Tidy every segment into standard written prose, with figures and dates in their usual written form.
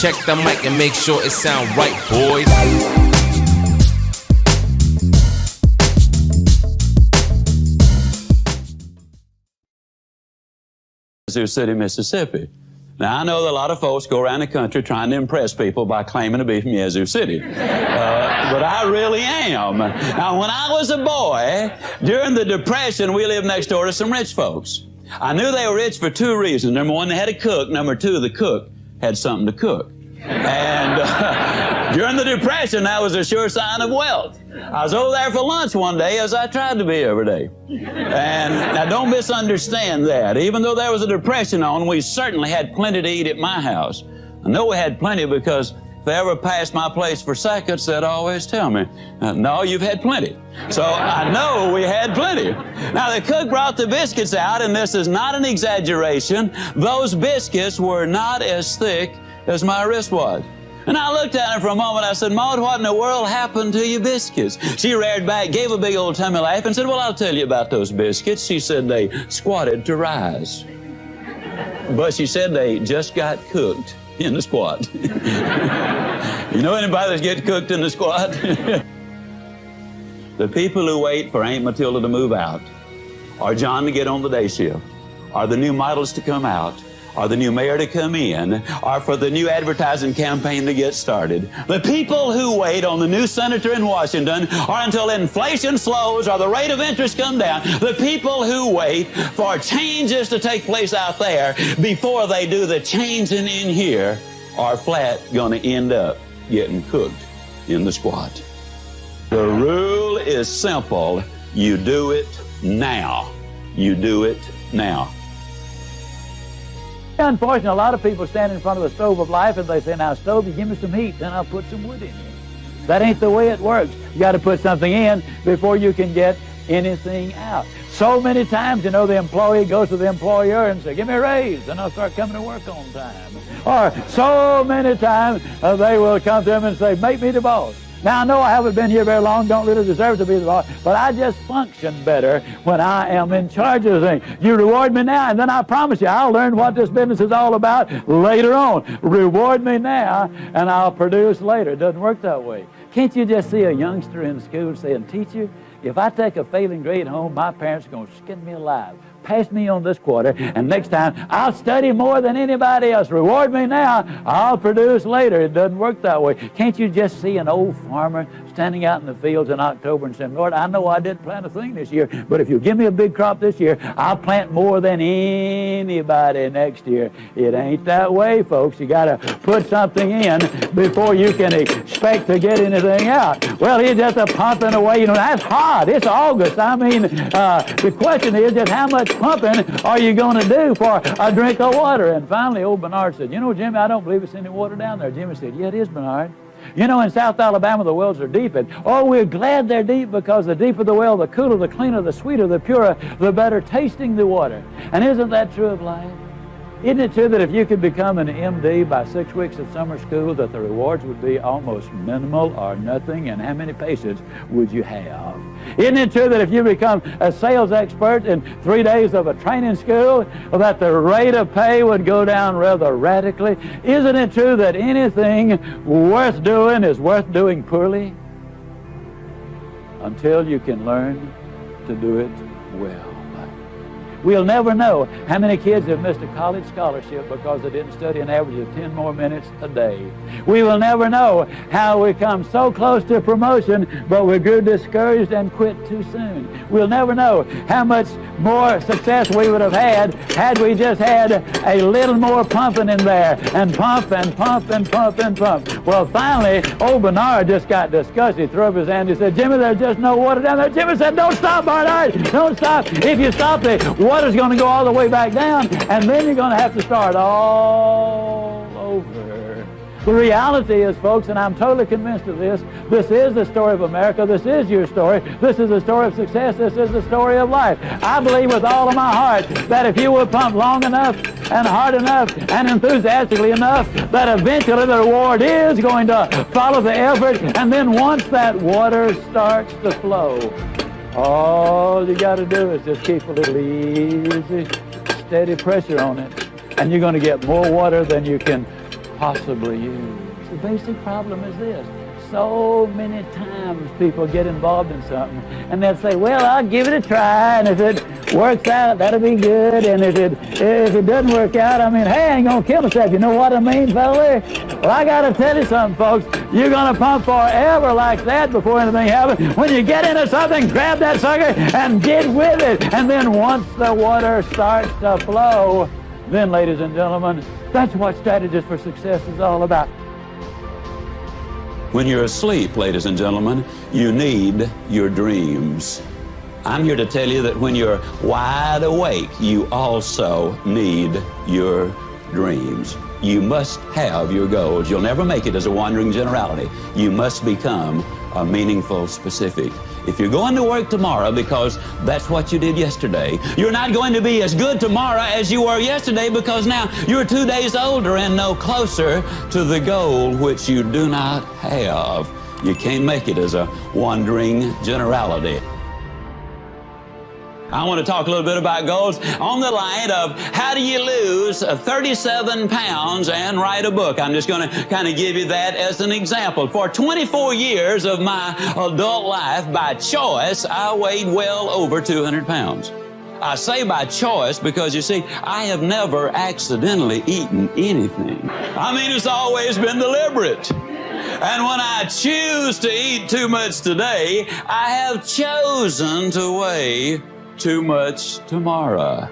check the mic and make sure it sound right, boys. Sioux City, Mississippi. Now, I know that a lot of folks go around the country trying to impress people by claiming to be from Yazoo City. But I really am. Now, when I was a boy, during the Depression, we lived next door to some rich folks. I knew they were rich for two reasons. Number one, they had a cook. Number two, the cook had something to cook. And during the Depression, that was a sure sign of wealth. I was over there for lunch one day, as I tried to be every day. And now don't misunderstand that. Even though there was a depression on, we certainly had plenty to eat at my house. I know we had plenty because if they ever passed my place for seconds, they'd always tell me, no, you've had plenty. So I know we had plenty. Now the cook brought the biscuits out, and this is not an exaggeration. Those biscuits were not as thick as my wrist was. And I looked at her for a moment. I said, Maud, what in the world happened to your biscuits? She reared back, gave a big old tummy laugh, and said, well, I'll tell you about those biscuits. She said they squatted to rise. But she said they just got cooked in the squat. You know anybody that's getting cooked in the squat? The people who wait for Aunt Matilda to move out, or John to get on the day shift, or the new models to come out, or the new mayor to come in, or for the new advertising campaign to get started. The people who wait on the new senator in Washington, or until inflation slows or the rate of interest come down. The people who wait for changes to take place out there before they do the changing in here are flat gonna end up getting cooked in the squat. The rule is simple. You do it now. You do it now. Unfortunately, a lot of people stand in front of the stove of life and they say, now, stove, you give me some heat, then I'll put some wood in it. That ain't the way it works. You got to put something in before you can get anything out. So many times, you know, the employee goes to the employer and says, give me a raise, and I'll start coming to work on time. Or so many times they will come to him and say, make me the boss. Now, I know I haven't been here very long, don't really deserve to be the boss, but I just function better when I am in charge of the thing. You reward me now, and then I promise you, I'll learn what this business is all about later on. Reward me now, and I'll produce later. It doesn't work that way. Can't you just see a youngster in school saying, teacher, if I take a failing grade home, my parents are going to skin me alive. Pass me on this quarter, and next time I'll study more than anybody else. Reward me now, I'll produce later. It doesn't work that way. Can't you just see an old farmer standing out in the fields in October and saying, Lord, I know I didn't plant a thing this year, but if you give me a big crop this year, I'll plant more than anybody next year. It ain't that way, folks. You got to put something in before you can expect to get anything out. Well, he's just pumping away. You know, that's hot. It's August. I mean, the question is just how much pumping are you going to do for a drink of water? And finally, old Bernard said, you know, Jimmy, I don't believe it's any water down there. Jimmy said, yeah, it is, Bernard. You know, in South Alabama, the wells are deep, and oh, we're glad they're deep because the deeper the well, the cooler, the cleaner, the sweeter, the purer, the better tasting the water. And isn't that true of life? Isn't it true that if you could become an MD by 6 weeks of summer school, that the rewards would be almost minimal or nothing, and how many patients would you have? Isn't it true that if you become a sales expert in 3 days of a training school, that the rate of pay would go down rather radically? Isn't it true that anything worth doing is worth doing poorly? Until you can learn to do it well. We'll never know how many kids have missed a college scholarship because they didn't study an average of 10 more minutes a day. We will never know how we come so close to promotion, but we grew discouraged and quit too soon. We'll never know how much more success we would have had we just had a little more pumping in there, and pump and pump and pump and pump. Well, finally, old Bernard just got disgusted. He threw up his hand. He said, Jimmy, there's just no water down there. Jimmy said, don't stop, Bernard. Don't stop. If you stop, the water's going to go all the way back down, and then you're going to have to start all over. The reality is, folks, and I'm totally convinced of this, this is the story of America. This is your story. This is the story of success. This is the story of life. I believe with all of my heart that if you will pump long enough and hard enough and enthusiastically enough, that eventually the reward is going to follow the effort, and then once that water starts to flow, all you got to do is just keep a little easy, steady pressure on it, and you're going to get more water than you can possibly use. The basic problem is this. So many times people get involved in something and they'll say, well, I'll give it a try, and if it works out, that'll be good, and if it doesn't work out, I mean, hey, I ain't gonna kill myself. You know what I mean, fella? Well, I gotta tell you something, folks. You're gonna pump forever like that before anything happens. When you get into something, grab that sucker and get with it. And then once the water starts to flow, then, ladies and gentlemen, that's what Strategies for Success is all about. When you're asleep, ladies and gentlemen, you need your dreams. I'm here to tell you that when you're wide awake, you also need your dreams. You must have your goals. You'll never make it as a wandering generality. You must become a meaningful specific. If you're going to work tomorrow because that's what you did yesterday, you're not going to be as good tomorrow as you were yesterday, because now you're 2 days older and no closer to the goal which you do not have. You can't make it as a wandering generality. I want to talk a little bit about goals on the line of how do you lose 37 pounds and write a book. I'm just going to kind of give you that as an example. For 24 years of my adult life, by choice, I weighed well over 200 pounds. I say by choice because, you see, I have never accidentally eaten anything. I mean, it's always been deliberate. And when I choose to eat too much today, I have chosen to weigh too much tomorrow.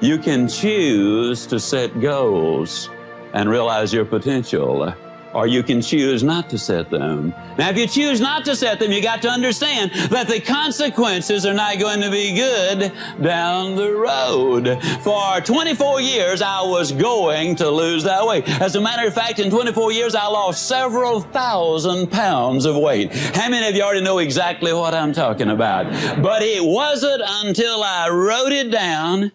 You can choose to set goals and realize your potential, or you can choose not to set them. Now, if you choose not to set them, you got to understand that the consequences are not going to be good down the road. For 24 years, I was going to lose that weight. As a matter of fact, in 24 years, I lost several thousand pounds of weight. How many of you already know exactly what I'm talking about? But it wasn't until I wrote it down,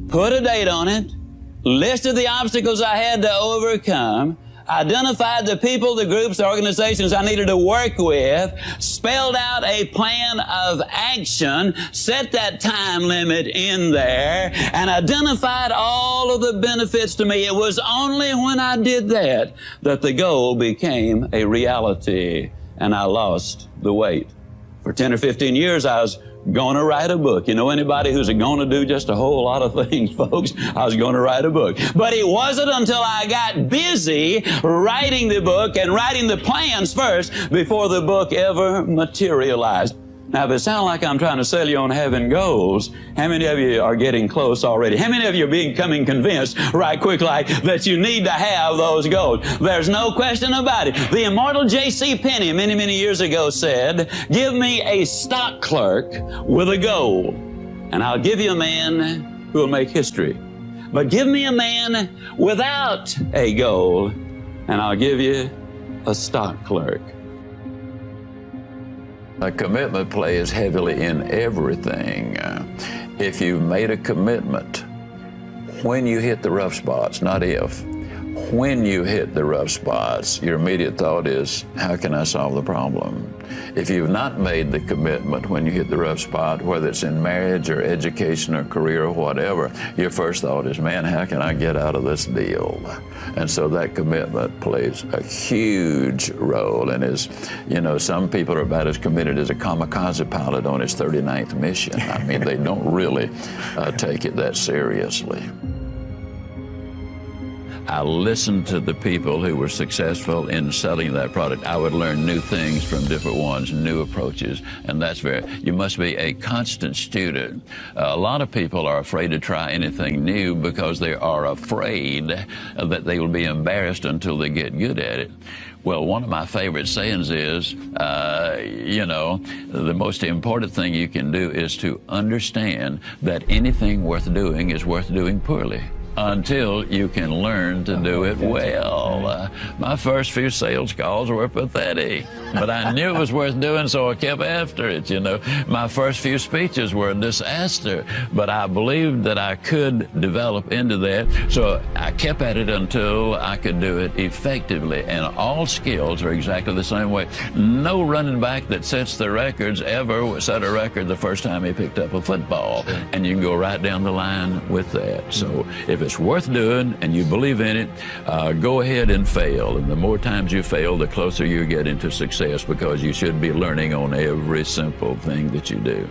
put a date on it, listed the obstacles I had to overcome, identified the people, the groups, the organizations I needed to work with, spelled out a plan of action, set that time limit in there, and identified all of the benefits to me. It was only when I did that that the goal became a reality, and I lost the weight. For 10 or 15 years, I was going to write a book. You know anybody who's going to do just a whole lot of things, folks? I was going to write a book. But it wasn't until I got busy writing the book and writing the plans first before the book ever materialized. Now, if it sounds like I'm trying to sell you on having goals, how many of you are getting close already? How many of you are becoming convinced right quick like that you need to have those goals? There's no question about it. The immortal J.C. Penney many, many years ago said, give me a stock clerk with a goal, and I'll give you a man who will make history. But give me a man without a goal, and I'll give you a stock clerk. A commitment plays heavily in everything. If you've made a commitment, when you hit the rough spots, not if, when you hit the rough spots, your immediate thought is, how can I solve the problem? If you've not made the commitment when you hit the rough spot, whether it's in marriage or education or career or whatever, your first thought is, man, how can I get out of this deal? And so that commitment plays a huge role, and is, you know, some people are about as committed as a kamikaze pilot on his 39th mission. I mean, they don't really take it that seriously. I listened to the people who were successful in selling that product. I would learn new things from different ones, new approaches, and that's you must be a constant student. A lot of people are afraid to try anything new because they are afraid that they will be embarrassed until they get good at it. Well, one of my favorite sayings is, you know, the most important thing you can do is to understand that anything worth doing is worth doing poorly, until you can learn to do it well. My first few sales calls were pathetic. But I knew it was worth doing, so I kept after it, you know. My first few speeches were a disaster, but I believed that I could develop into that, so I kept at it until I could do it effectively. And all skills are exactly the same way. No running back that sets the records ever set a record the first time he picked up a football, and you can go right down the line with that. So if it's worth doing and you believe in it, go ahead and fail. And the more times you fail, the closer you get into success, because you should be learning on every simple thing that you do.